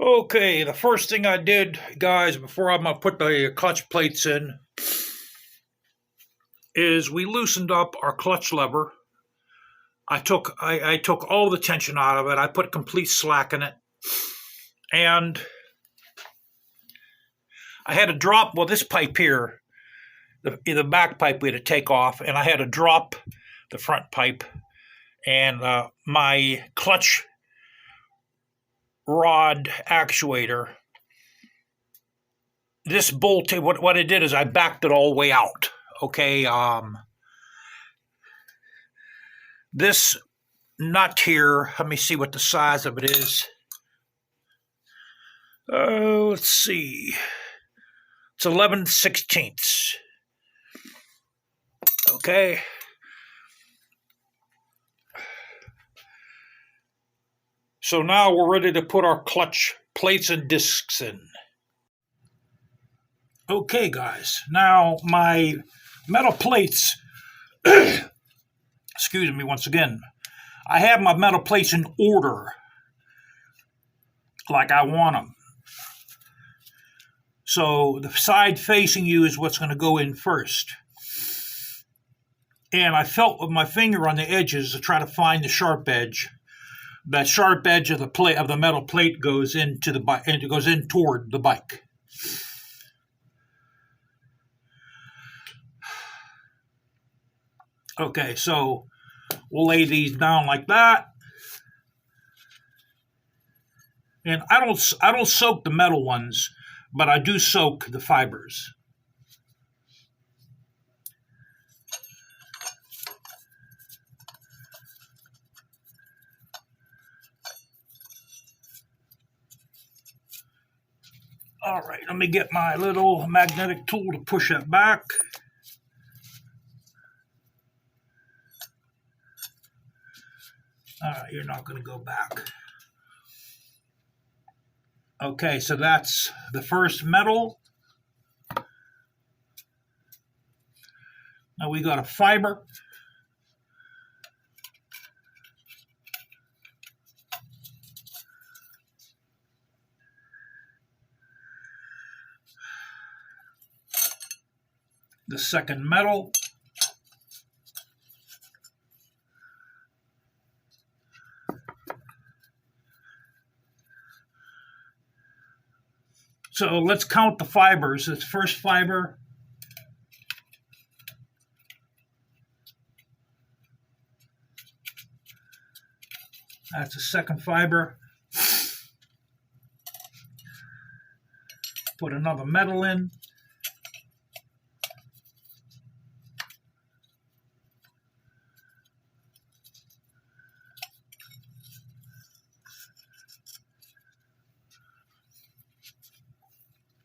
Okay, the first thing I did, guys, before I'm gonna put the clutch plates in, is we loosened up our clutch lever. I took all the tension out of it. I put complete slack in it, and I had to drop. Well, this pipe here, the back pipe, we had to take off, and I had to drop the front pipe, and my clutch rod actuator. This bolt, what I did is I backed it all the way out. Okay, this nut here, let me see what the size of it is. Let's see. It's 11/16. Okay. So now we're ready to put our clutch plates and discs in. Okay, guys. Now my metal plates, excuse me once again, I have my metal plates in order like I want them. So the side facing you is what's going to go in first. And I felt with my finger on the edges to try to find the sharp edge. That sharp edge of the metal plate goes into the bike, and it goes in toward the bike. Okay, so we'll lay these down like that. And I don't soak the metal ones, but I do soak the fibers. All right, let me get my little magnetic tool to push that back. All right, you're not going to go back. Okay, so that's the first metal. Now we got a fiber. The second metal. So let's count the fibers. This first fiber. That's the second fiber. Put another metal in.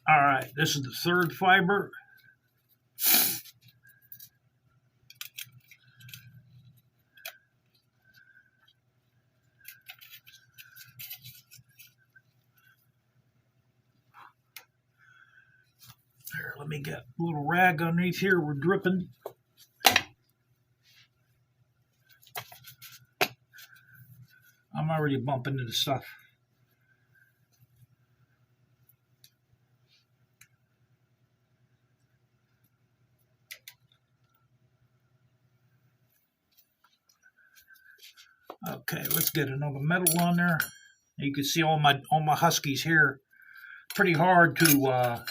All right, this is the third fiber. Here, let me get a little rag underneath here. We're dripping. I'm already bumping into stuff. Okay, let's get another metal on there. You can see all my Huskies here. Pretty hard to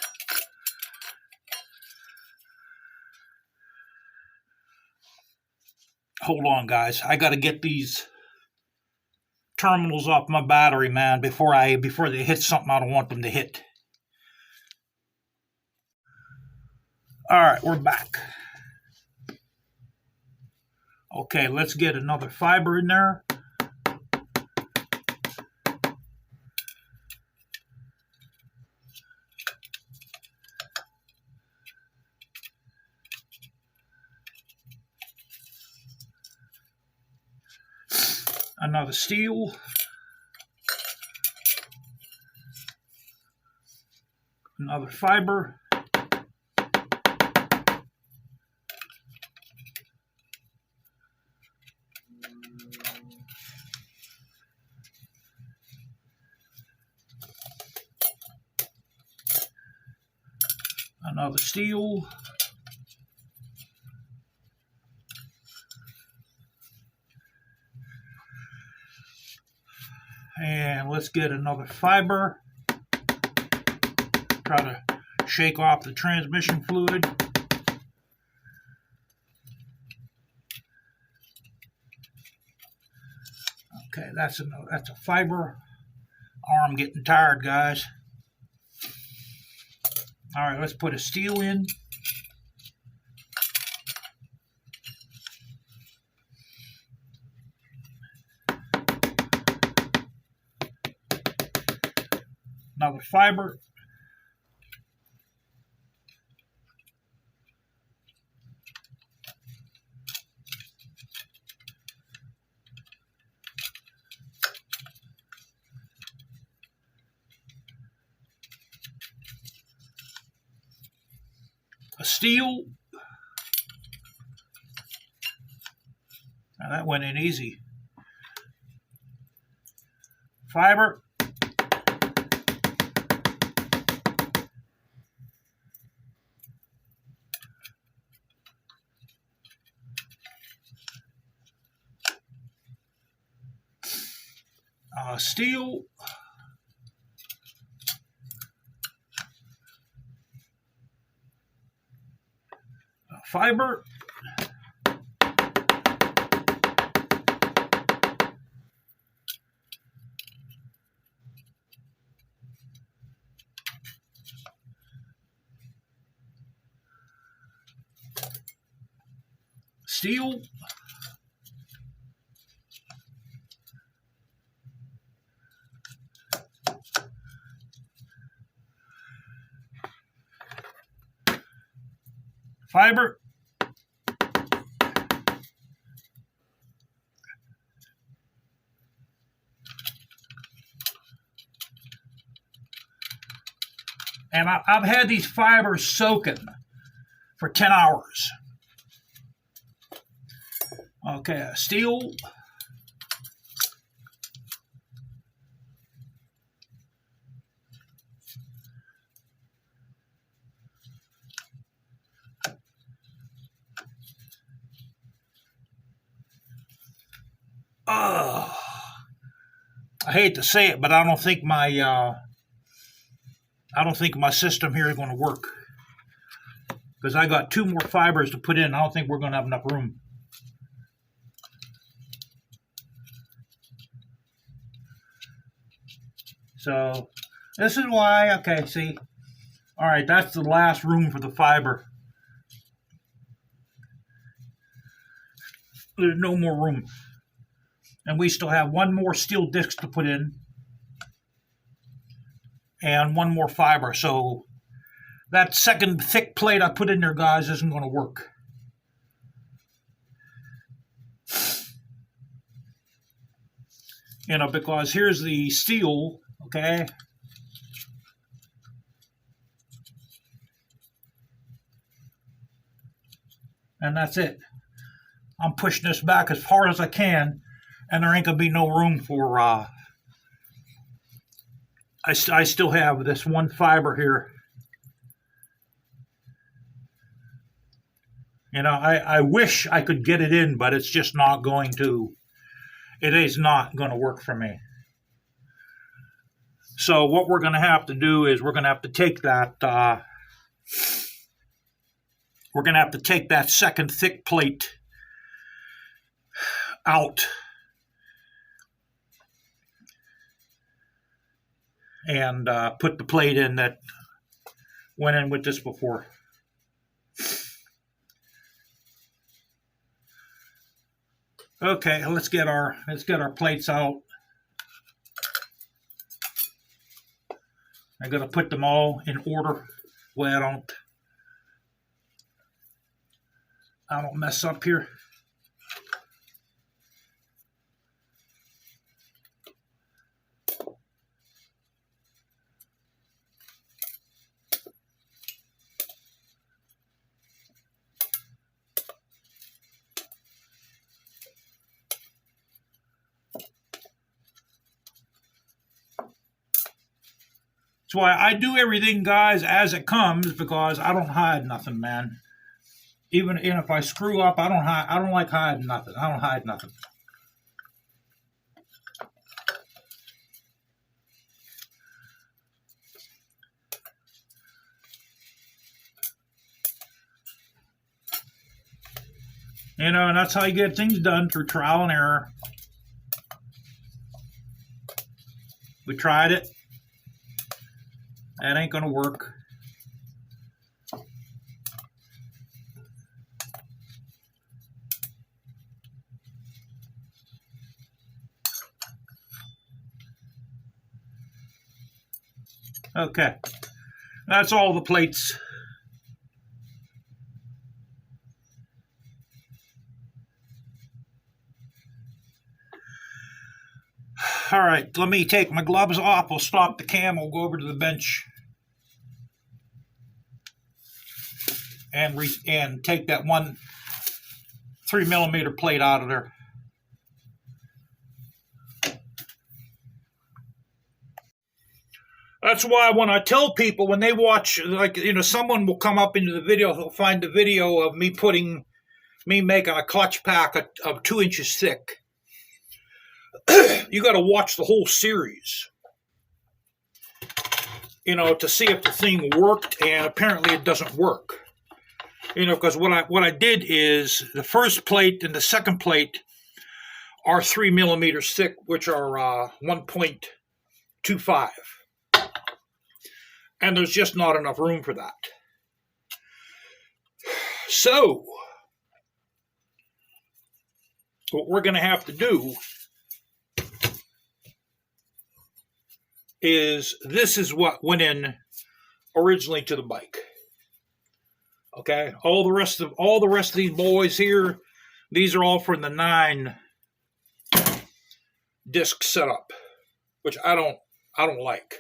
hold on, guys. I got to get these terminals off my battery, man, before they hit something I don't want them to hit. All right, we're back. Okay, let's get another fiber in there. Another steel. Another fiber. Another steel. And let's get another fiber. Try to shake off the transmission fluid. Okay, that's a fiber. Arm getting tired, guys. All right, let's put a steel in. Another fiber. A steel. Now that went in easy. Fiber. Steel. Fiber. Steel. Fiber. And I've had these fibers soaking for 10 hours. Okay, steel. I hate to say it, but I don't think my system here is going to work, because I got 2 more fibers to put in. I don't think we're going to have enough room. So this is why. Okay, see. All right, that's the last room for the fiber. There's no more room. And we still have 1 more steel disc to put in. And 1 more fiber. So that second thick plate I put in there, guys, isn't going to work. You know, because here's the steel, okay? And that's it. I'm pushing this back as far as I can, and there ain't gonna be no room for, I still have this 1 fiber here. You know, I wish I could get it in, but it's just not going to. It is not going to work for me. So what we're going to have to do is we're going to have to take that. We're going to have to take that second thick plate out and put the plate in that went in with this before. Okay, let's get our plates out. I'm gonna put them all in order, way I don't mess up here. That's why I do everything, guys, as it comes, because I don't hide nothing, man. Even if I screw up, I don't hide. I don't like hiding nothing. I don't hide nothing. You know, and that's how you get things done, through trial and error. We tried it. That ain't gonna work. Okay, that's all the plates. All right, let me take my gloves off. We'll stop the cam. We'll go over to the bench and take that 3mm plate out of there. That's why when I tell people, when they watch, like, you know, someone will come up into the video, they'll find the video of me making a clutch pack of 2 inches thick. You got to watch the whole series, you know, to see if the thing worked, and apparently it doesn't work. You know, because what I did is the first plate and the second plate are 3mm thick, which are 1.25. And there's just not enough room for that. So, what we're going to have to do is, this is what went in originally to the bike. Okay, all the rest of these boys here, these are all from the 9-disc setup, which I don't like.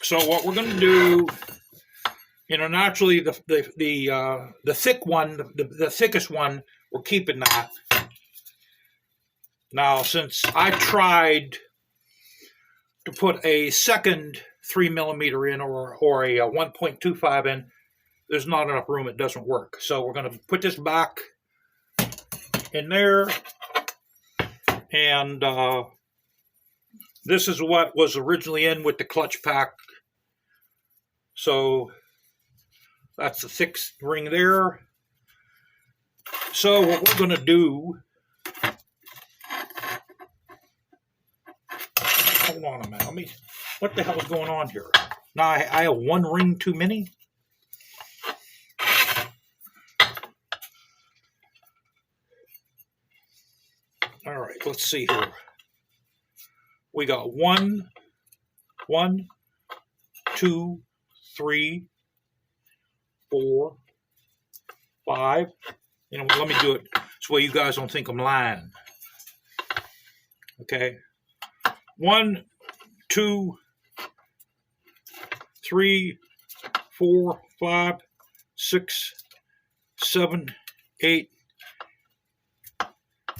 So what we're going to do, you know, naturally the thick one, the thickest one, we're keeping that. Now, since I tried to put a second 3mm in, or a 1.25 in, there's not enough room. It doesn't work. So we're going to put this back in there, and this is what was originally in with the clutch pack. So that's the thick ring there. So what we're going to do, hold on a minute, what the hell is going on here? Now I have one ring too many. All right, let's see here. We got 1, 2, 3, 4, 5. You know, let me do it so you guys don't think I'm lying. Okay. 1, 2, 3, 4, 5, 6, 7, 8,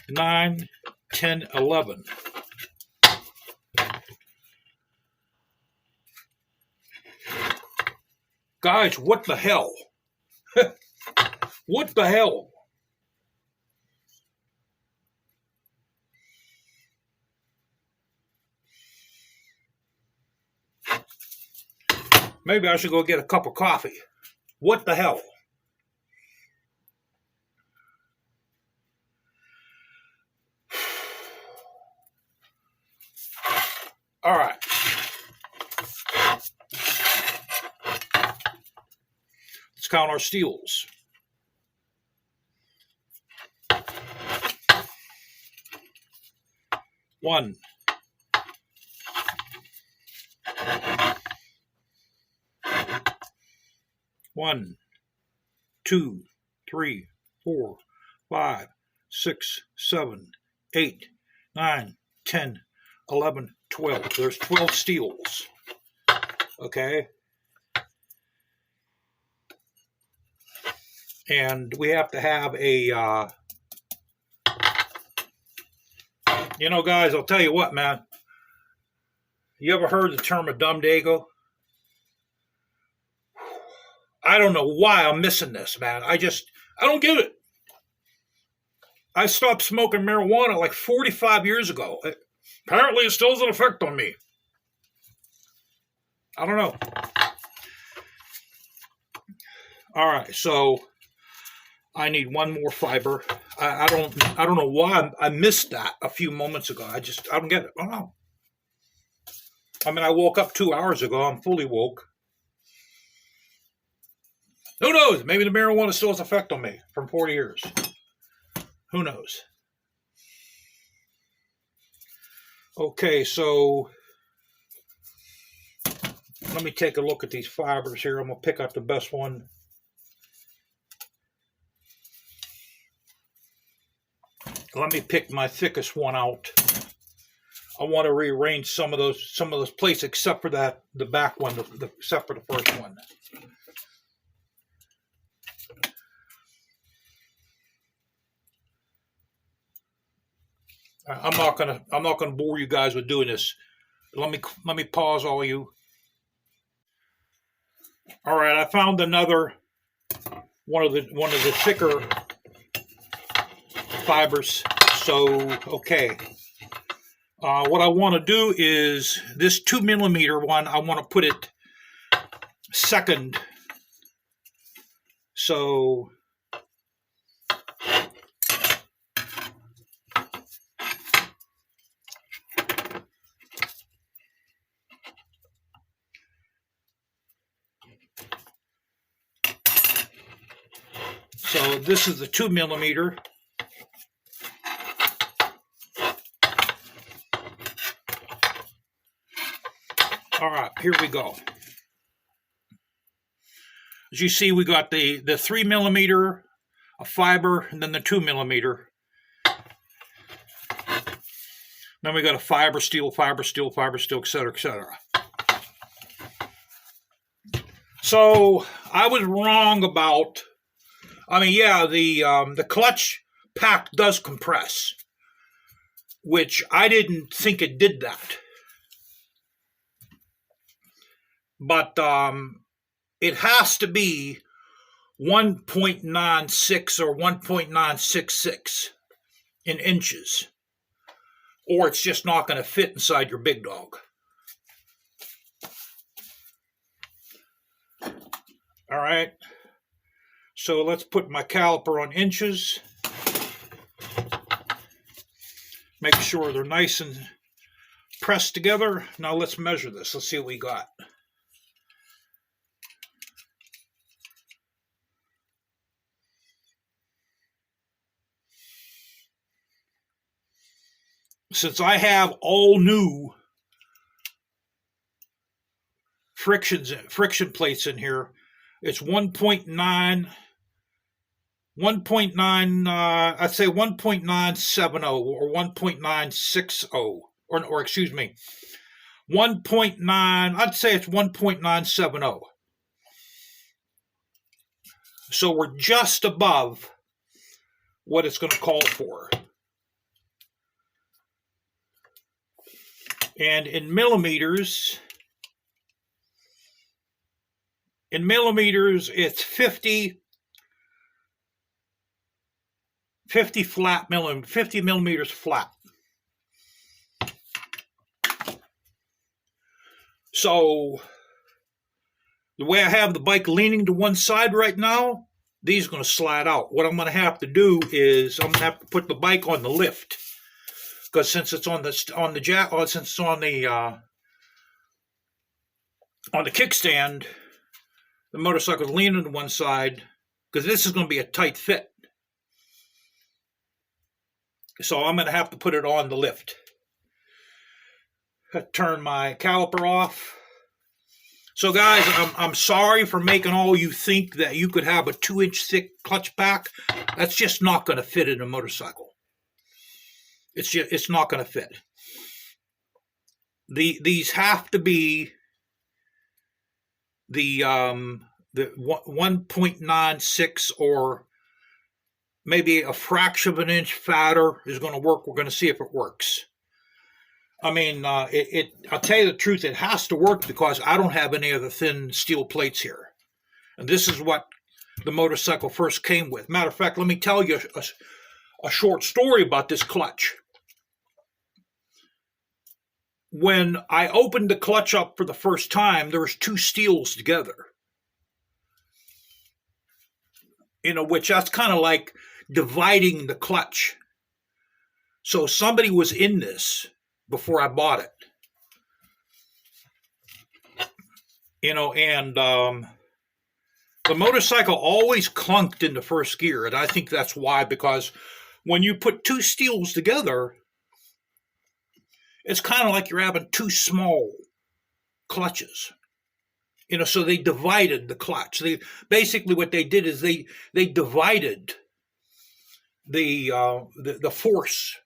9, 10, 11. Guys, what the hell? What the hell? Maybe I should go get a cup of coffee. What the hell? All right. Let's count our steels. 1, 1, 2, 3, 4, 5, 6, 7, 8, 9, 10, 11, 12. There's 12 steels. Okay. And we have to have a, you know, guys, I'll tell you what, man. You ever heard the term a dumb dago? I don't know why I'm missing this, man. I don't get it. I stopped smoking marijuana like 45 years ago. Apparently, it still has an effect on me. I don't know. All right, so I need one more fiber. I don't know why I missed that a few moments ago. I don't get it. I don't know. I mean, I woke up 2 hours ago. I'm fully woke. Who knows? Maybe the marijuana still has an effect on me from 40 years. Who knows? Okay, so let me take a look at these fibers here. I'm going to pick out the best one. Let me pick my thickest one out. I want to rearrange some of those plates, except for the back one, except for the first one. I'm not gonna bore you guys with doing this. Let me pause all of you. All right, I found another one of the thicker fibers. So okay, what I want to do is this 2 millimeter one. I want to put it second. So this is the 2 millimeter. All right, here we go. As you see, we got the 3 millimeter, a fiber, and then the 2 millimeter. Then we got a fiber steel, et cetera, et cetera. So I was wrong about. I mean, yeah, the clutch pack does compress, which I didn't think it did that. But it has to be 1.96 or 1.966 in inches, or it's just not going to fit inside your big dog. All right. So let's put my caliper on inches. Make sure they're nice and pressed together. Now let's measure this. Let's see what we got. Since I have all new friction plates in here, it's 1.9, I'd say 1.970 or 1.960, or excuse me, 1.9, I'd say it's 1.970. So we're just above what it's going to call for. And in millimeters, it's 50 millimeters flat. So the way I have the bike leaning to one side right now, these are going to slide out. What I'm going to have to do is I'm going to have to put the bike on the lift, because since it's on the kickstand, the motorcycle's leaning to one side, because this is going to be a tight fit. So I'm going to have to put it on the lift. Turn my caliper off. So guys, I'm sorry for making all you think that you could have a 2-inch thick clutch pack. That's just not going to fit in a motorcycle. It's not going to fit. These have to be the 1.96 or maybe a fraction of an inch fatter is going to work. We're going to see if it works. I mean, I'll tell you the truth, it has to work because I don't have any of the thin steel plates here. And this is what the motorcycle first came with. Matter of fact, let me tell you a short story about this clutch. When I opened the clutch up for the first time, there was two steels together. Which that's kind of like dividing the clutch. So somebody was in this before I bought it. And the motorcycle always clunked in the first gear, and I think that's why, because when you put two steels together, it's kind of like you're having two small clutches. So they divided the clutch. They basically what they did is they divided the force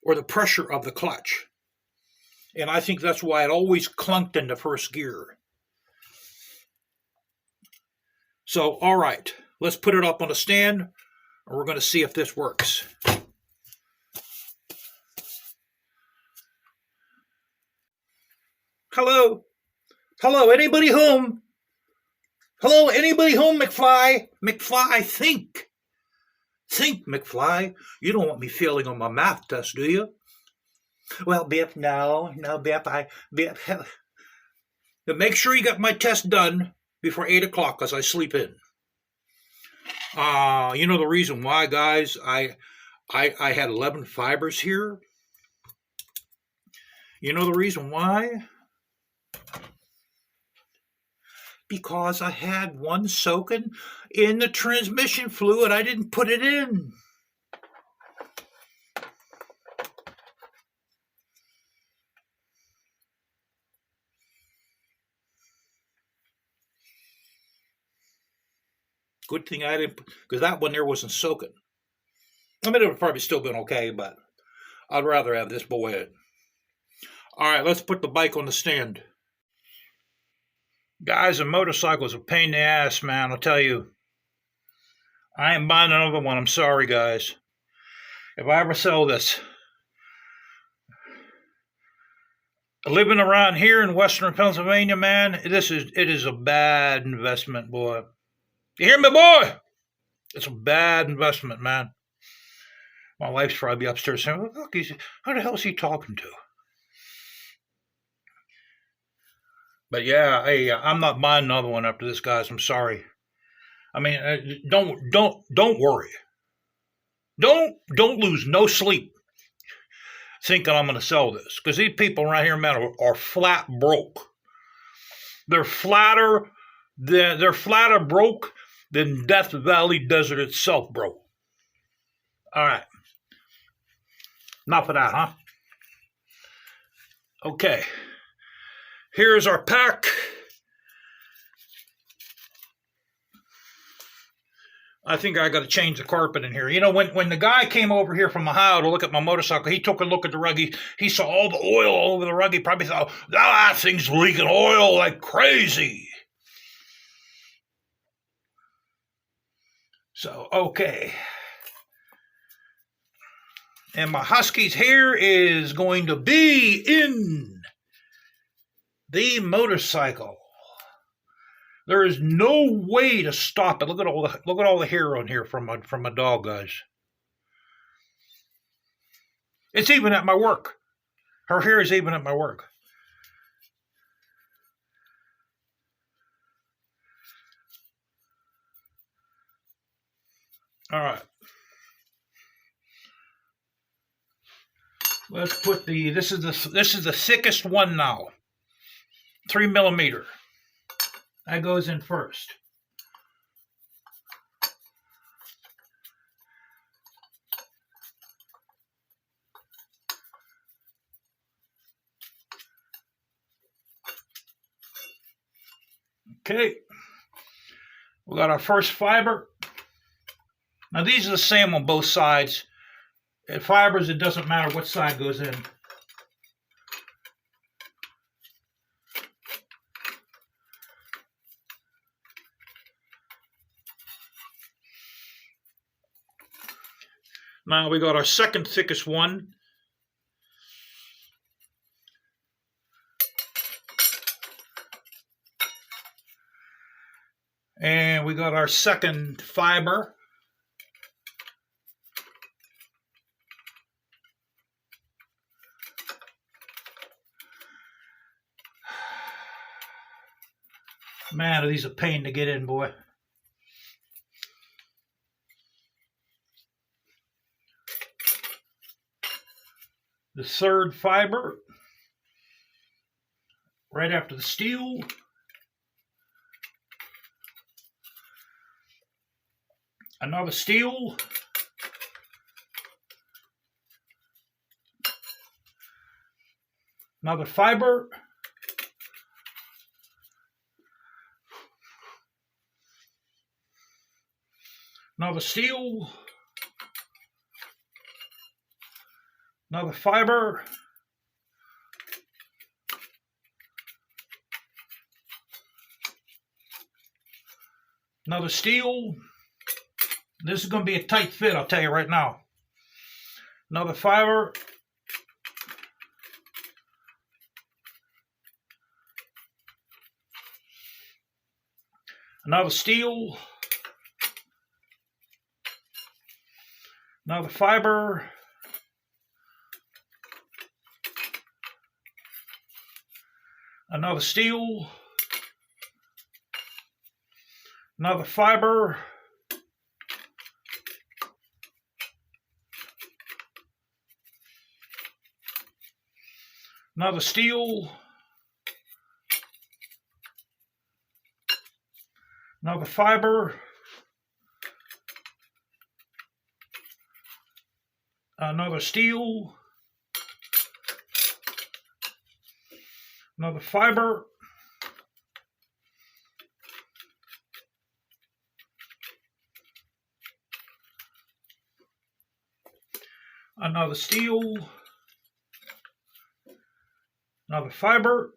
or the pressure of the clutch, and I think that's why it always clunked in the first gear. So, all right, let's put it up on a stand, and we're going to see if this works. Hello? Hello, anybody home? Hello, anybody home, McFly? McFly, think. Think, McFly. You don't want me failing on my math test, do you? Well, Biff, no, Biff. But make sure you got my test done before 8 o'clock, because I sleep in. The reason why, guys, I had 11 fibers here. You know the reason why? Because I had one soaking in the transmission fluid. I didn't put it in. Good thing I didn't, because that one there wasn't soaking. I mean, it would probably still been okay, but I'd rather have this boy in. All right, let's put the bike on the stand. Guys, a motorcycle is a pain in the ass, man, I'll tell you. I ain't buying another one, I'm sorry, guys. If I ever sell this. Living around here in western Pennsylvania, man, it is a bad investment, boy. You hear me, boy? It's a bad investment, man. My wife's probably upstairs saying, look, how the hell is he talking to? But yeah, I'm not buying another one after this, guys. I'm sorry. I mean, don't worry. Don't lose no sleep thinking I'm going to sell this, because these people around here, man, are flat broke. They're flatter broke than Death Valley Desert itself broke. All right. Enough of that, huh? Okay. Here's our pack. I think I got to change the carpet in here. When the guy came over here from Ohio to look at my motorcycle, he took a look at the rug. He saw all the oil all over the rug. He probably thought, that thing's leaking oil like crazy. So, okay. And my Husky's hair is going to be in the motorcycle. There is no way to stop it. Look at all the hair on here from my dog, guys. It's even at my work. Her hair is even at my work. All right. Let's put this is the thickest one now. 3 millimeter. That goes in first. Okay. We got our first fiber. Now these are the same on both sides. At fibers, it doesn't matter what side goes in. Now we got our second thickest one. And we got our second fiber. Man, are these a pain to get in, boy. The third fiber, right after the steel. Another steel. Another fiber. Another steel. Another fiber. Another steel. This is going to be a tight fit, I'll tell you right now. Another fiber. Another steel. Another fiber. Another steel. Another fiber. Another steel. Another fiber. Another steel. Another fiber. Another steel. Another fiber.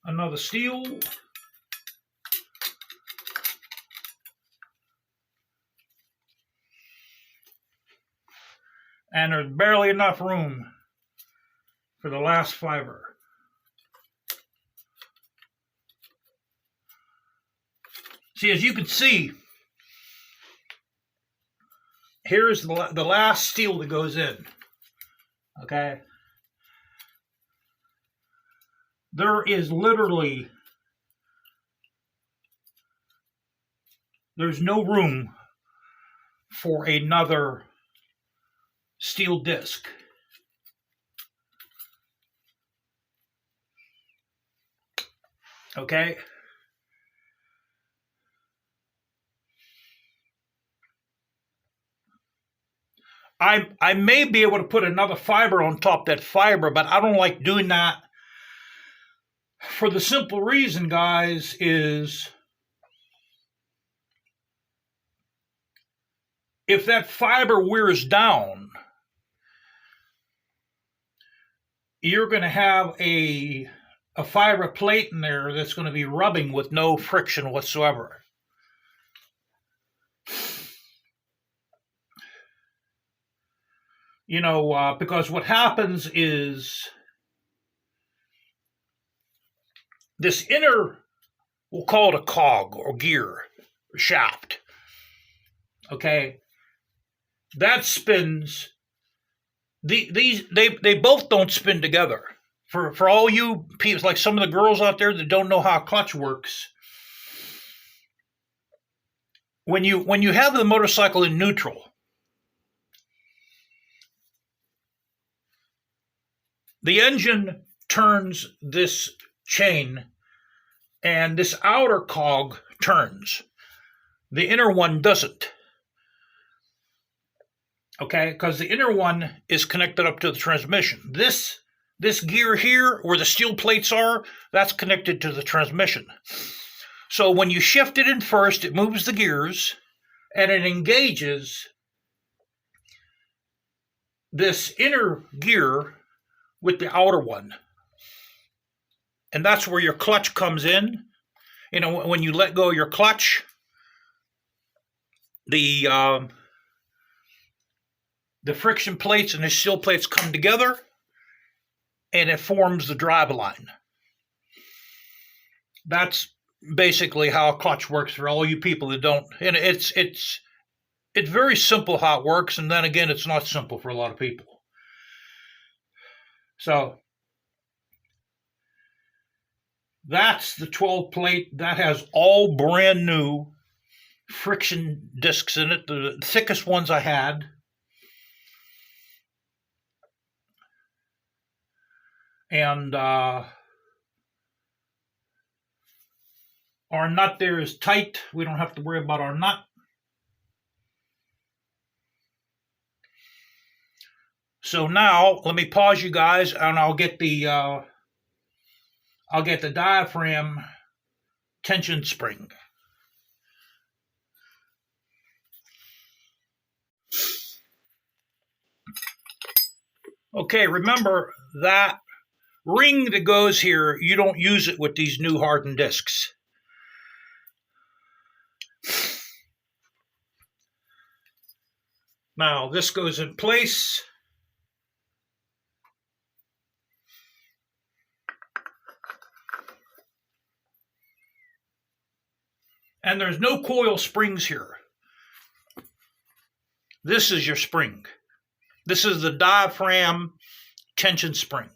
Another steel. And there's barely enough room for the last fiber. See, as you can see, here's the last steel that goes in. Okay? There is literally, there's no room for another steel disc. Okay? I may be able to put another fiber on top of that fiber, but I don't like doing that for the simple reason, guys, is if that fiber wears down, you're going to have a fiber plate in there that's going to be rubbing with no friction whatsoever. You know, because what happens is this inner, we'll call it a cog or gear or shaft, okay, that spins. They both don't spin together. For all you people, like some of the girls out there that don't know how a clutch works, when you have the motorcycle in neutral, the engine turns this chain and this outer cog turns. The inner one doesn't. Okay, because the inner one is connected up to the transmission. This gear here, where the steel plates are, that's connected to the transmission. So when you shift it in first, it moves the gears, and it engages this inner gear with the outer one. And that's where your clutch comes in. You know, when you let go of your clutch, the friction plates and the steel plates come together, and it forms the drive line. That's basically how a clutch works for all you people that don't. And it's very simple how it works, and then again, it's not simple for a lot of people. So that's the 12 plate. That has all brand new friction discs in it, the thickest ones I had. And our nut there is tight. We don't have to worry about our nut. So now let me pause you guys, and I'll get the diaphragm tension spring. Okay, remember that ring that goes here, you don't use it with these new hardened discs. Now this goes in place. And there's no coil springs here. This is your spring. This is the diaphragm tension spring.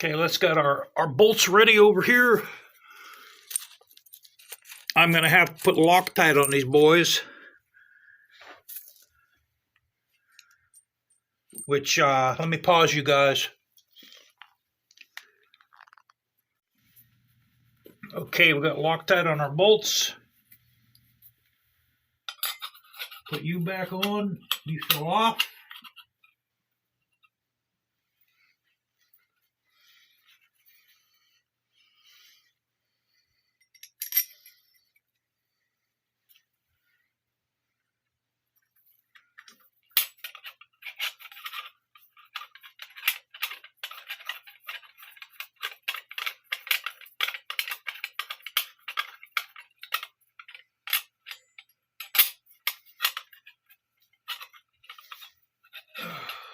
Okay, let's get our bolts ready over here. I'm going to have to put Loctite on these boys, which, let me pause you guys. Okay, we got Loctite on our bolts. Put you back on, you fell off.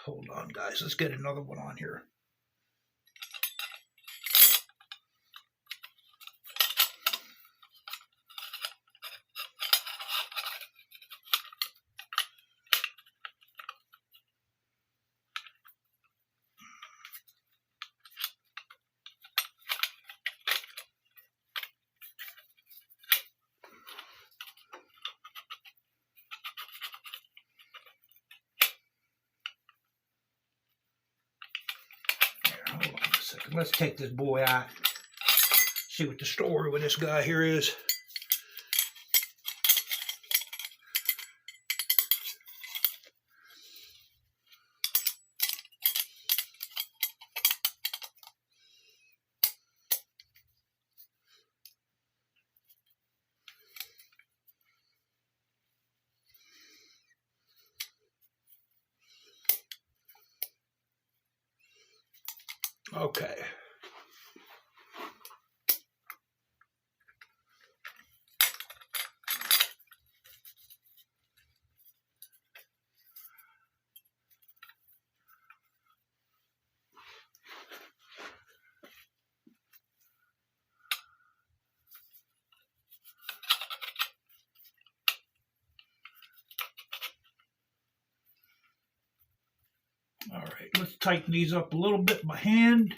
Hold on, guys. Let's get another one on here. Hold on a second. Let's take this boy out. See what the story with this guy here is. Okay. All right, let's tighten these up a little bit by hand.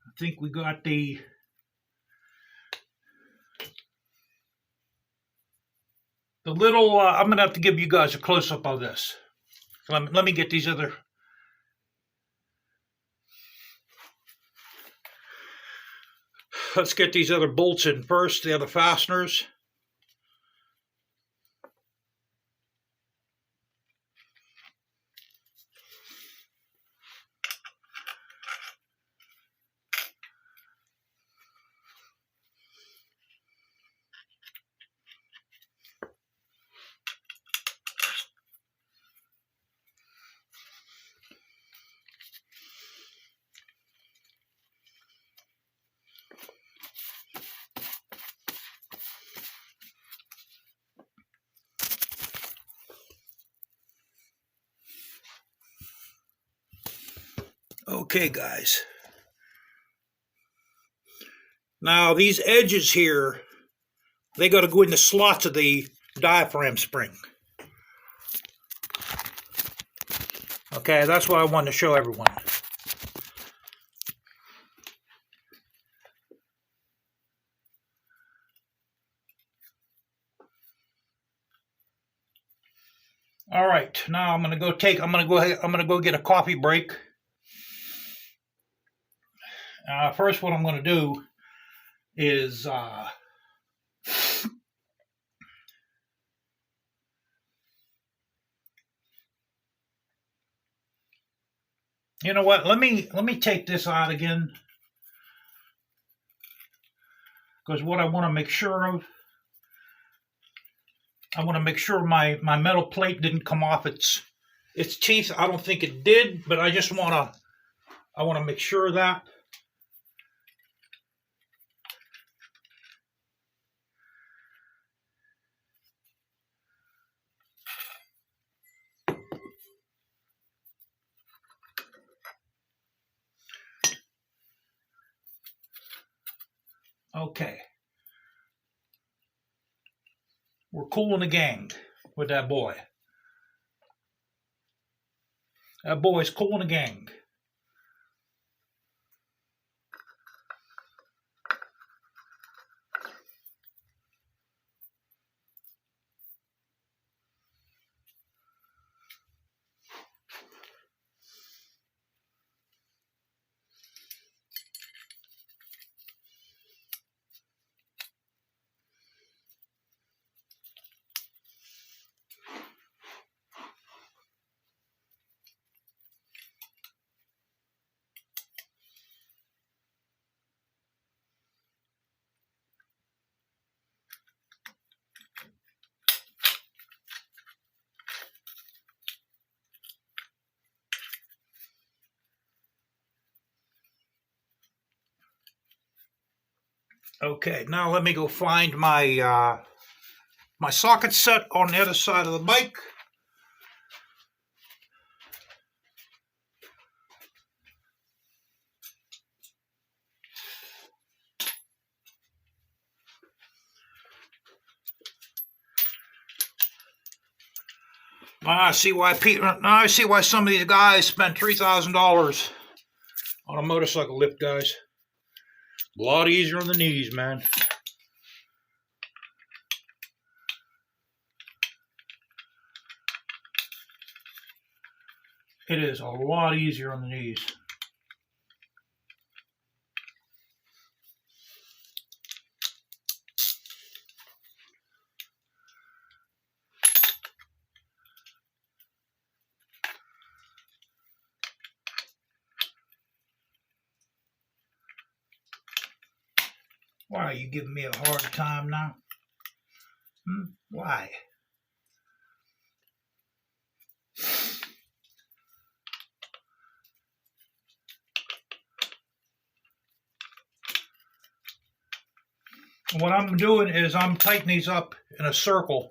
I think we got the little, I'm going to have to give you guys a close-up of this. Let me get these other. Let's get these other bolts in first, the other fasteners. Okay, guys. Now, these edges here, they got to go in the slots of the diaphragm spring. Okay, that's what I wanted to show everyone. All right, now I'm gonna go get a coffee break. First, what I'm gonna do is you know what? Let me take this out again, because what I want to make sure of, I want to make sure my metal plate didn't come off its teeth. I don't think it did, but I want to make sure of that. Okay. We're cool in the gang with that boy. That boy's cool in the gang. Okay, now let me go find my my socket set on the other side of the bike. Now I see why some of these guys spent $3,000 on a motorcycle lift, guys. A lot easier on the knees, man. It is a lot easier on the knees. Why are you giving me a hard time now? Why? What I'm doing is I'm tightening these up in a circle.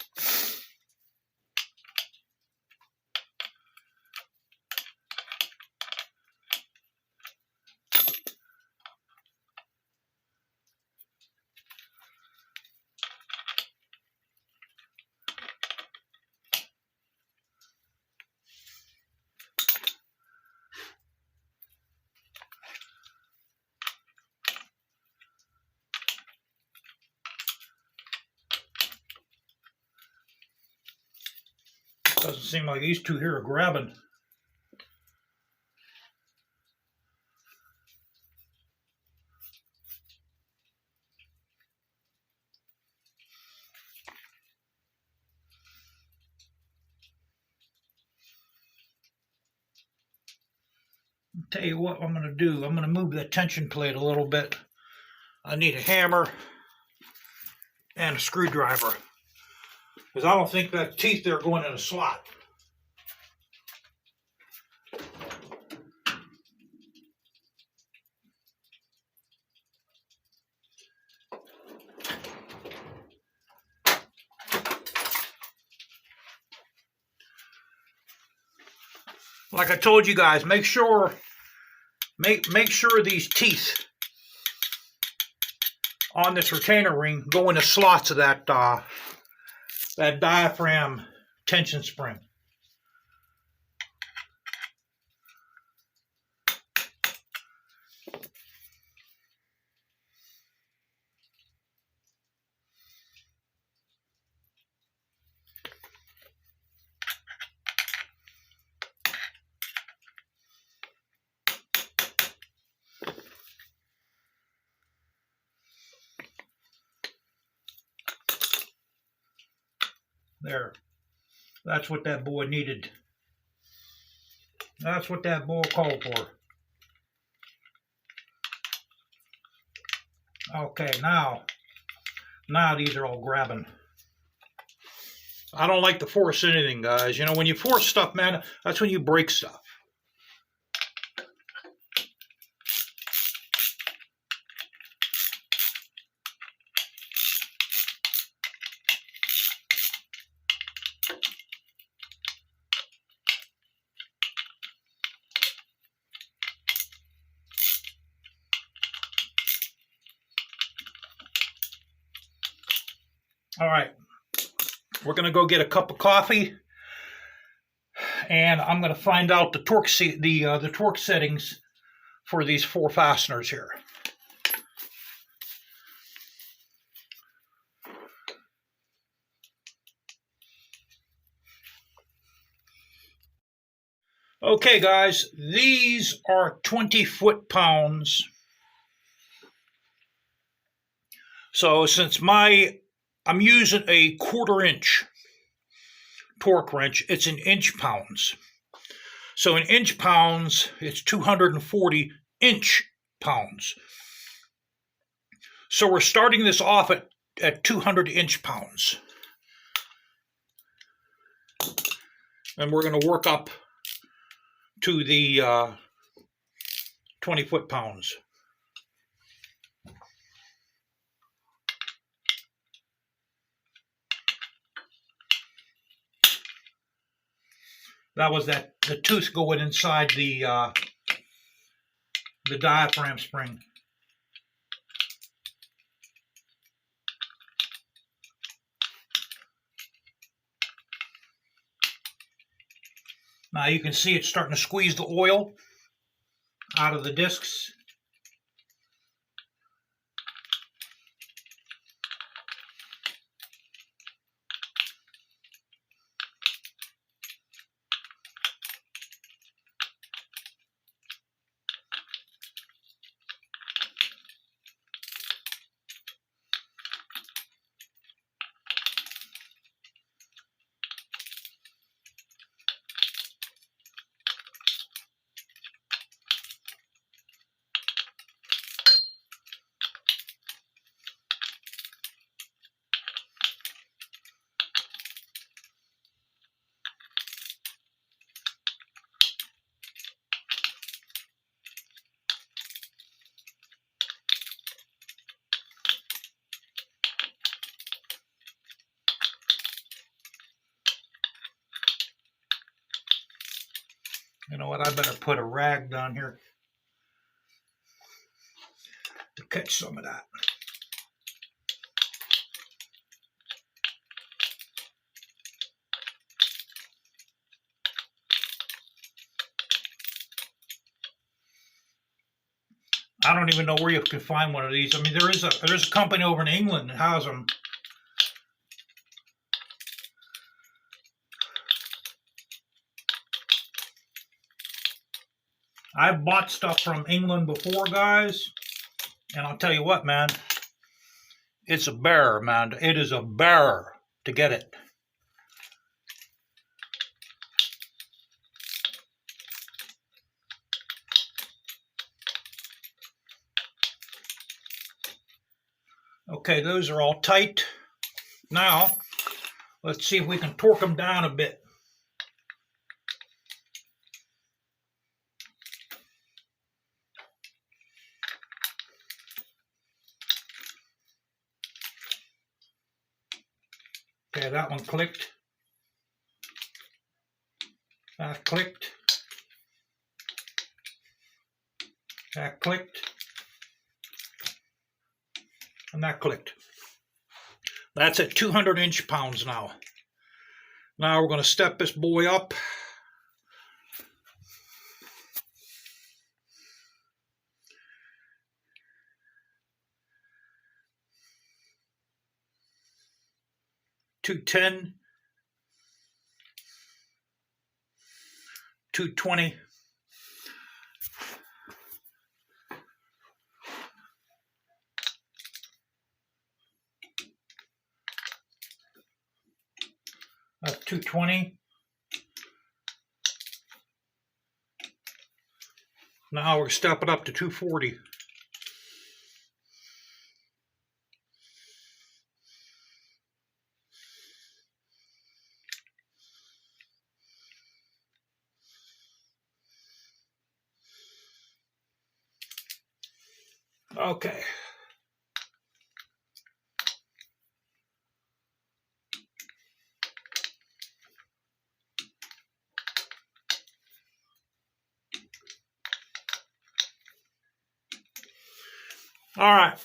Doesn't seem like these two here are grabbing. I'll tell you what I'm going to do. I'm going to move the tension plate a little bit. I need a hammer and a screwdriver, because I don't think that teeth there are going in a slot. Like I told you guys, make sure make sure these teeth on this retainer ring go in the slots of that that diaphragm tension spring. There. That's what that boy needed. That's what that boy called for. Okay, now these are all grabbing. I don't like to force anything, guys. You know, when you force stuff, man, that's when you break stuff. All right, we're gonna go get a cup of coffee, and I'm gonna find out the torque the torque settings for these 4 fasteners here. Okay, guys, these are 20 foot-pounds. So since I'm using a 1/4 inch torque wrench, it's in inch pounds. So in inch pounds, it's 240 inch pounds. So we're starting this off at 200 inch pounds. And we're going to work up to the 20 foot-pounds. That was the tooth going inside the diaphragm spring. Now you can see it's starting to squeeze the oil out of the discs. You know what, I better put a rag down here to catch some of that. I don't even know where you can find one of these. I mean, there's a company over in England that has them. I've bought stuff from England before, guys, and I'll tell you what, man, it's a bear, man. It is a bear to get it. Okay, those are all tight. Now, let's see if we can torque them down a bit. Okay, that one clicked. That clicked. That clicked. And that clicked. That's at 200 inch-pounds now. Now we're going to step this boy up. $210, $220. That's $220. Now we're stepping up to $240. Okay. All right.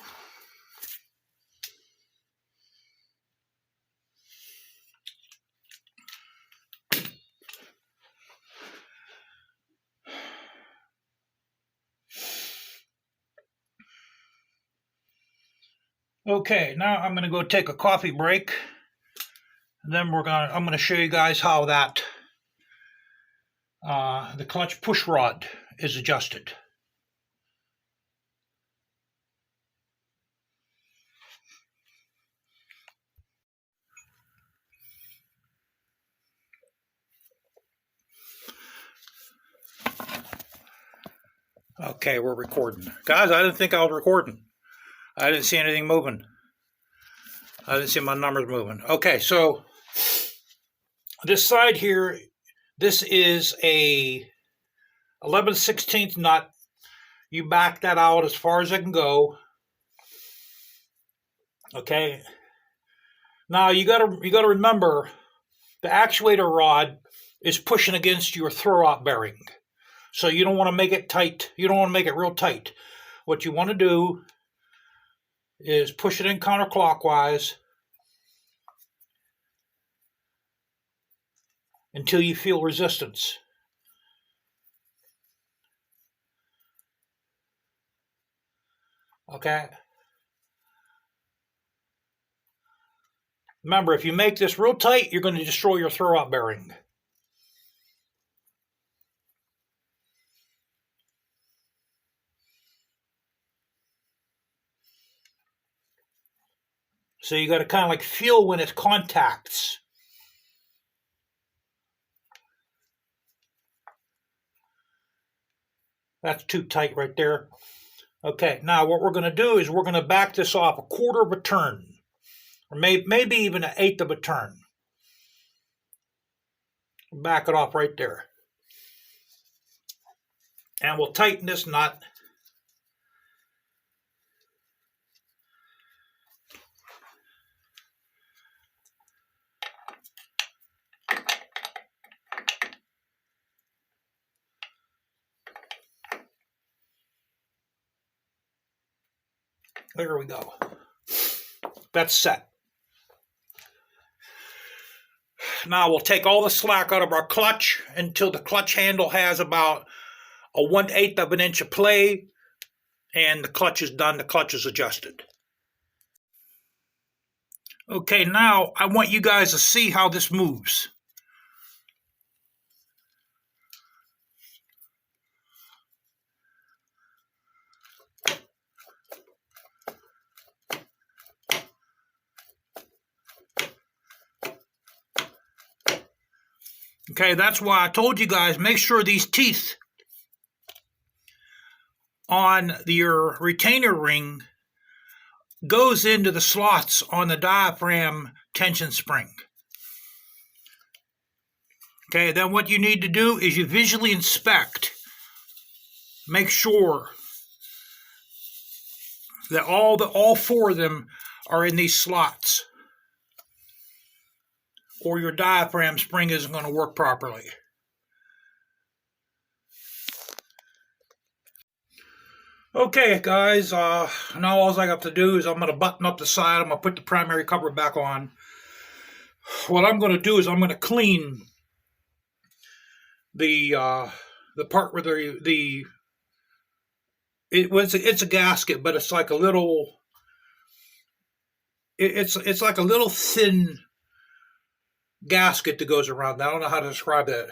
Okay, now I'm going to go take a coffee break. And then I'm going to show you guys how that the clutch push rod is adjusted. Okay, we're recording. Guys, I didn't think I was recording. I didn't see anything moving. I didn't see my numbers moving. Okay, so this side here, this is a 11/16 nut. You back that out as far as it can go. Okay. Now you gotta remember the actuator rod is pushing against your throw-out bearing. So you don't want to make it tight. You don't want to make it real tight. What you want to do is push it in counterclockwise until you feel resistance. Okay? Remember, if you make this real tight, you're going to destroy your throw-out bearing. So you got to kind of like feel when it contacts. That's too tight right there. Okay, now what we're going to do is we're going to back this off a quarter of a turn, or maybe even an eighth of a turn. Back it off right there. And we'll tighten this nut. There we go. That's set. Now we'll take all the slack out of our clutch until the clutch handle has about a 1/8 of an inch of play, and the clutch is done. The clutch is adjusted. Okay, now I want you guys to see how this moves. Okay, that's why I told you guys, make sure these teeth on your retainer ring goes into the slots on the diaphragm tension spring. Okay, then what you need to do is you visually inspect. Make sure that all four of them are in these slots, or your diaphragm spring isn't going to work properly. Okay, guys, now all I got to do is I'm going to button up the side. I'm going to put the primary cover back on. What I'm going to do is I'm going to clean the part where it's a gasket, but it's like a little it's like a little thin gasket that goes around. I don't know how to describe that,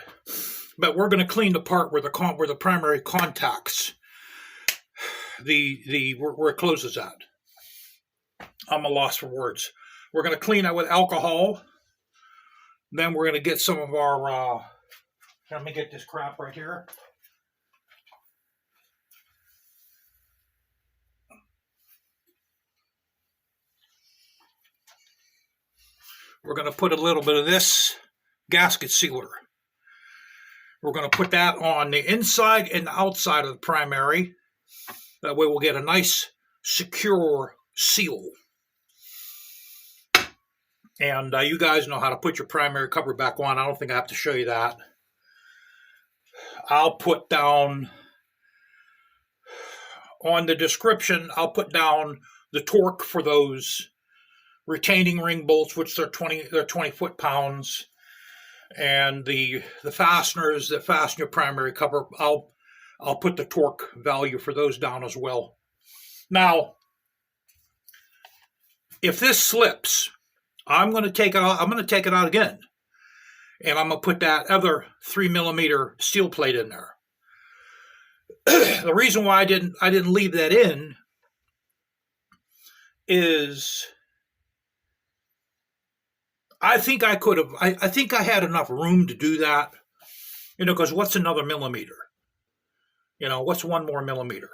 but we're going to clean the part where the primary contacts the where it closes at. I'm a loss for words. We're going to clean it with alcohol. Then we're going to get some of our. Let me get this crap right here. We're going to put a little bit of this gasket sealer. We're going to put that on the inside and the outside of the primary. That way we'll get a nice, secure seal. And you guys know how to put your primary cover back on. I don't think I have to show you that. I'll put down on the description, I'll put down the torque for those retaining ring bolts, which they're 20 foot-pounds, and the fasteners that fasten your primary cover. I'll put the torque value for those down as well. Now, if this slips, I'm going to take it out. I'm going to take it out again, and I'm going to put that other 3mm steel plate in there. The reason why I didn't leave that in is I think I could have. I think I had enough room to do that. Because what's another millimeter? What's one more millimeter?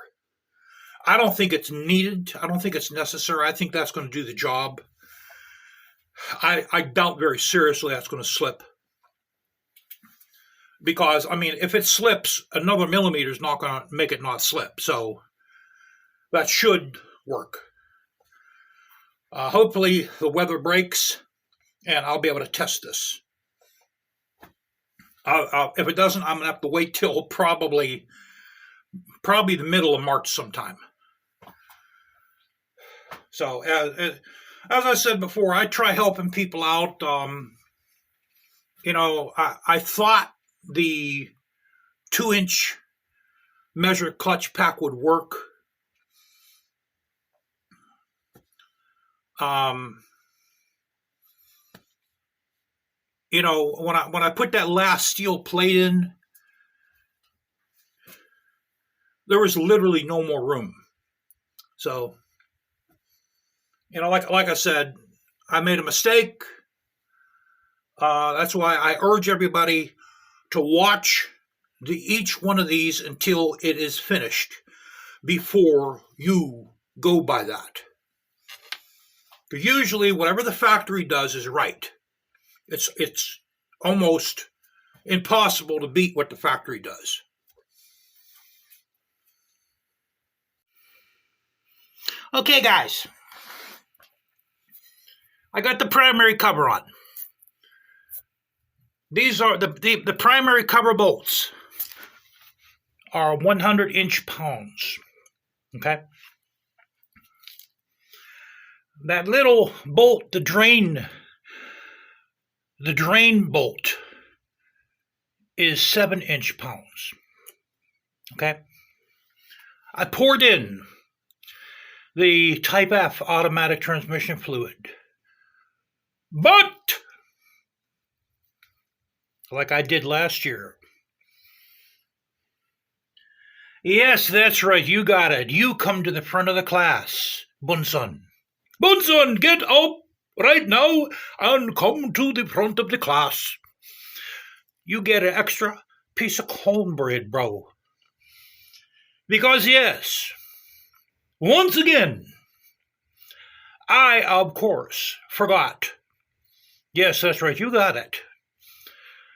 I don't think it's needed. I don't think it's necessary. I think that's going to do the job. I doubt very seriously that's going to slip. Because, if it slips, another millimeter is not going to make it not slip. So that should work. Hopefully the weather breaks and I'll be able to test this. If it doesn't, I'm going to have to wait till probably the middle of March sometime. So, as I said before, I try helping people out. I thought the 2-inch measure clutch pack would work. When I put that last steel plate in, there was literally no more room. So, like I said, I made a mistake. That's why I urge everybody to watch each one of these until it is finished before you go by that. Because usually whatever the factory does is right. It's almost impossible to beat what the factory does. Okay, guys. I got the primary cover on. These are the primary cover bolts are 100-inch pounds. Okay. That little bolt, the drain bolt is 7-inch pounds. Okay. I poured in the Type F automatic transmission fluid. But, like I did last year. Yes, that's right, you got it. You come to the front of the class, Bunsen. Bunsen, get up right now and come to the front of the class. You get an extra piece of cornbread, bro. Because yes, once again, I, of course, forgot. Yes, that's right, you got it.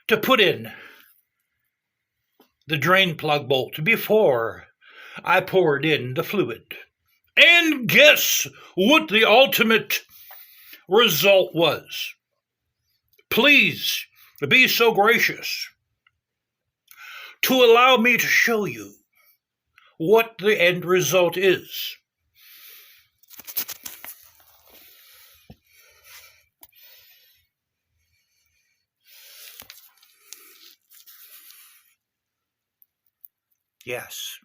To put in the drain plug bolt before I poured in the fluid. And guess what the ultimate result was? Please be so gracious to allow me to show you what the end result is. Yes.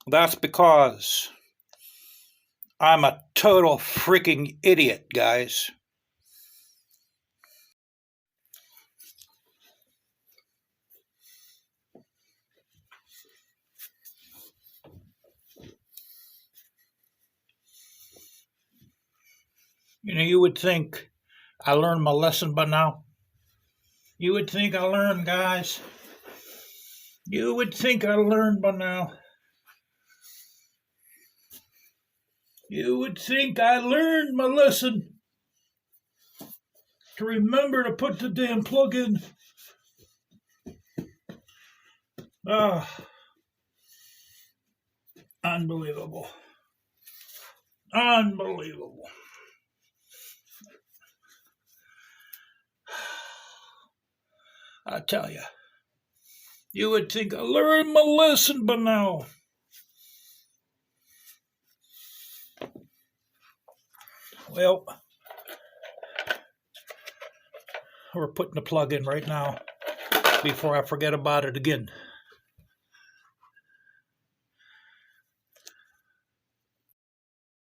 That's because I'm a total freaking idiot, guys. You know, you would think I learned my lesson by now. You would think I learned, guys. You would think I learned by now. You would think I learned my lesson. To remember to put the damn plug in. Ah, unbelievable. Unbelievable. I tell you, you would think I learned my lesson by now. Well, we're putting the plug in right now before I forget about it again.